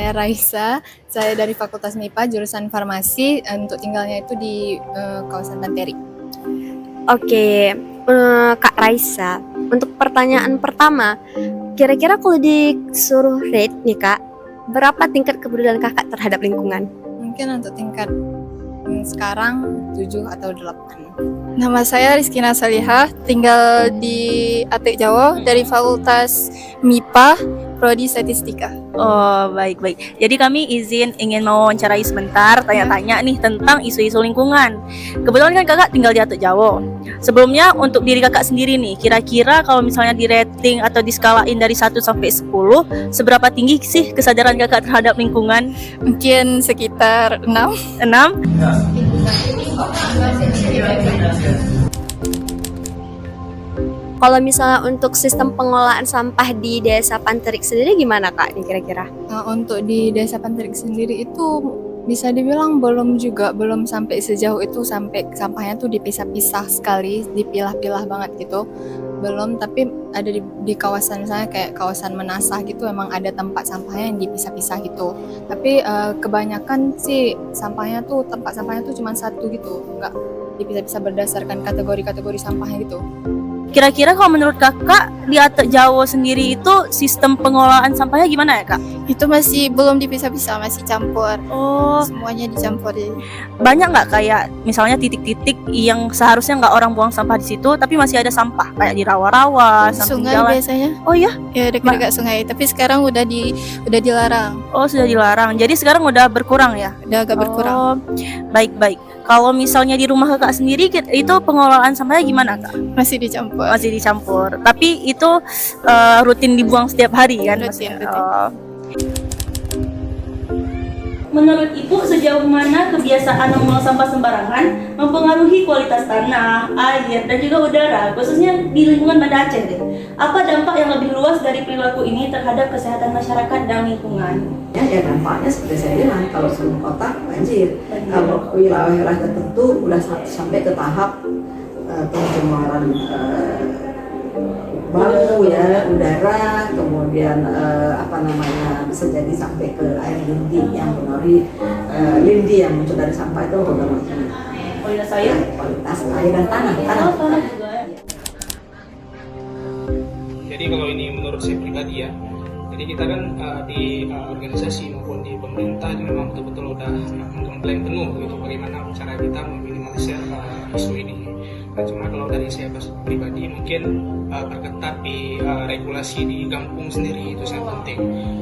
saya Raisa, saya dari Fakultas MIPA jurusan Farmasi, untuk tinggalnya itu di kawasan Tanteri. Oke, Kak Raisa, untuk pertanyaan pertama, kira-kira kalau disuruh rate nih Kak, berapa tingkat kepedulian Kakak terhadap lingkungan? Mungkin untuk tingkat sekarang 7 atau 8. Nama saya Rizkina Salihah, tinggal di Atik Jawa dari Fakultas MIPA, Prodi Statistika. Oh, baik-baik. Jadi kami ingin mewawancarai sebentar, tanya-tanya nih tentang isu-isu lingkungan. Kebetulan kan kakak tinggal di Atuk Jawa. Sebelumnya untuk diri kakak sendiri nih, kira-kira kalau misalnya di rating atau diskalain dari 1 sampai 10, seberapa tinggi sih kesadaran kakak terhadap lingkungan? Mungkin sekitar 6. 6? Kalau misalnya untuk sistem pengelolaan sampah di Desa Panterik sendiri gimana Kak nih kira-kira? Untuk di Desa Panterik sendiri itu bisa dibilang belum sampai sejauh itu, sampai sampahnya tuh dipisah-pisah sekali, dipilah-pilah banget gitu. Belum, tapi ada di kawasan misalnya kayak kawasan Menasah gitu, emang ada tempat sampahnya yang dipisah-pisah gitu. Tapi kebanyakan sih tempat sampahnya tuh cuma satu gitu, nggak dipisah-pisah berdasarkan kategori-kategori sampahnya gitu. Kira-kira kalau menurut kakak di Atuk Jawa sendiri itu sistem pengelolaan sampahnya gimana ya kak? Itu masih belum dipisah-pisah, masih campur. Oh, Semuanya dicampur. banyak nggak kayak misalnya titik-titik yang seharusnya nggak orang buang sampah di situ, tapi masih ada sampah kayak di rawa-rawa, samping Sungai jalan. biasanya. Oh ya? Ya, dekat-dekat sungai. Tapi sekarang udah dilarang. Oh sudah dilarang. Jadi sekarang udah berkurang ya? Udah agak berkurang. Oh, baik-baik. Kalau misalnya di rumah kakak sendiri itu pengelolaan sampahnya gimana kak? Masih dicampur. Masih dicampur. Tapi itu rutin dibuang setiap hari kan? Rutin. Oh. Menurut Ibu, sejauh mana kebiasaan membuang sampah sembarangan mempengaruhi kualitas tanah, air, dan juga udara, khususnya di lingkungan Banda Aceh deh? Apa dampak yang lebih luas dari perilaku ini terhadap kesehatan masyarakat dan lingkungan? Ya dampaknya seperti saya bilang, kalau sebelum kota banjir, kalau wilayah-wilayah tertentu udah sampai ke tahap pencemaran bau ya, udara, kemudian bisa jadi sampai ke air lindi yang lindi yang muncul dari sampah itu Kualitas air? kualitas air dan tanah. Oh, tanah juga. Jadi kalau ini menurut saya pribadi ya, jadi kita kan di organisasi maupun di pemerintah itu memang betul-betul udah mengklaim penuh gitu bagaimana cara kita meminimalisir isu ini. Nah, cuma kalau dari saya pribadi mungkin perketat di regulasi di kampung sendiri itu sangat penting.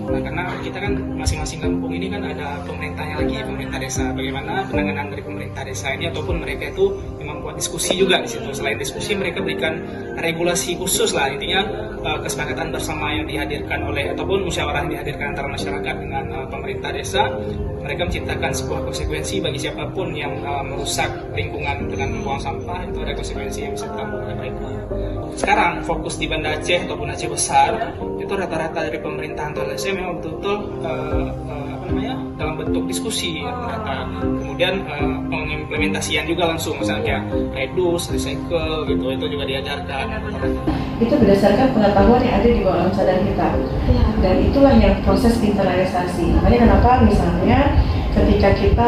Nah, karena kita kan masing-masing kampung ini kan ada pemerintahnya lagi, pemerintah desa. Bagaimana penanganan dari pemerintah desa ini ataupun mereka itu memang buat diskusi juga di situ. Selain diskusi mereka berikan regulasi khusus lah, intinya kesepakatan bersama yang dihadirkan oleh ataupun musyawarah yang dihadirkan antara masyarakat dengan pemerintah desa. Mereka menciptakan sebuah konsekuensi bagi siapapun yang merusak lingkungan dengan membuang sampah, itu ada konsekuensi yang bisa ditanggung oleh mereka. Sekarang fokus di Banda Aceh ataupun Aceh besar itu rata-rata dari pemerintahan atau LSM memang betul-betul dalam bentuk diskusi ya, mereka kemudian pengimplementasian juga langsung misalnya kayak reduce, recycle gitu, itu juga diajarkan. Itu berdasarkan pengetahuan yang ada di bawah alam sadar kita, dan itulah yang proses internalisasi. Makanya kenapa misalnya ketika kita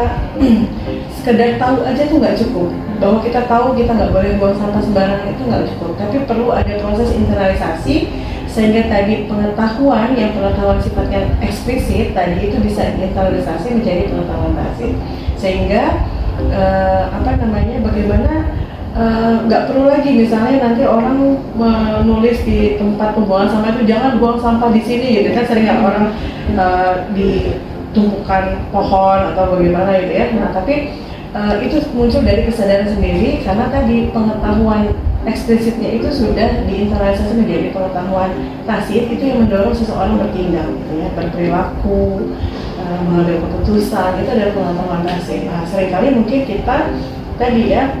sekedar tahu aja tuh nggak cukup, bahwa kita tahu kita nggak boleh buang sampah sembarangan itu nggak cukup, tapi perlu ada proses internalisasi sehingga tadi pengetahuan sifatnya eksplisit tadi itu bisa internalisasi menjadi pengetahuan tacit, sehingga bagaimana nggak perlu lagi misalnya nanti orang menulis di tempat pembuangan sampah itu jangan buang sampah di sini gitu kan, sering orang di tumpukan pohon atau bagaimana gitu ya. Nah tapi itu muncul dari kesadaran sendiri karena tadi pengetahuan eksplisitnya itu sudah diinternalisasi menjadi pengetahuan tacit, itu yang mendorong seseorang bertindak gitu ya, berperilaku, mengambil keputusan, itu adalah pengetahuan tacit. Nah seringkali mungkin kita tadi ya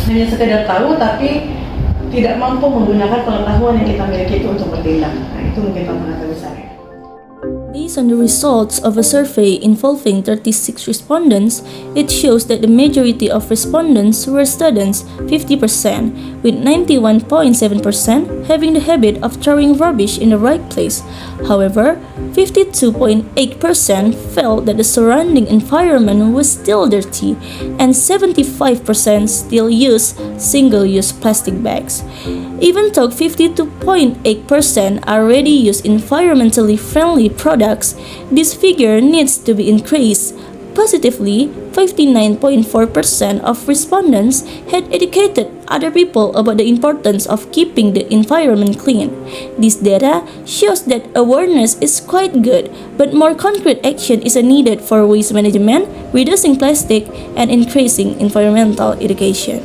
hanya sekedar tahu tapi tidak mampu menggunakan pengetahuan yang kita miliki itu untuk bertindak. Nah itu mungkin tantangan terbesarnya. Based on the results of a survey involving 36 respondents, it shows that the majority of respondents were students, 50%, with 91.7% having the habit of throwing rubbish in the right place. However, 52.8% felt that the surrounding environment was still dirty, and 75% still use single-use plastic bags. Even though 52.8% already use environmentally friendly products, this figure needs to be increased. Positively, 59.4% of respondents had educated other people about the importance of keeping the environment clean. This data shows that awareness is quite good, but more concrete action is needed for waste management, reducing plastic, and increasing environmental education.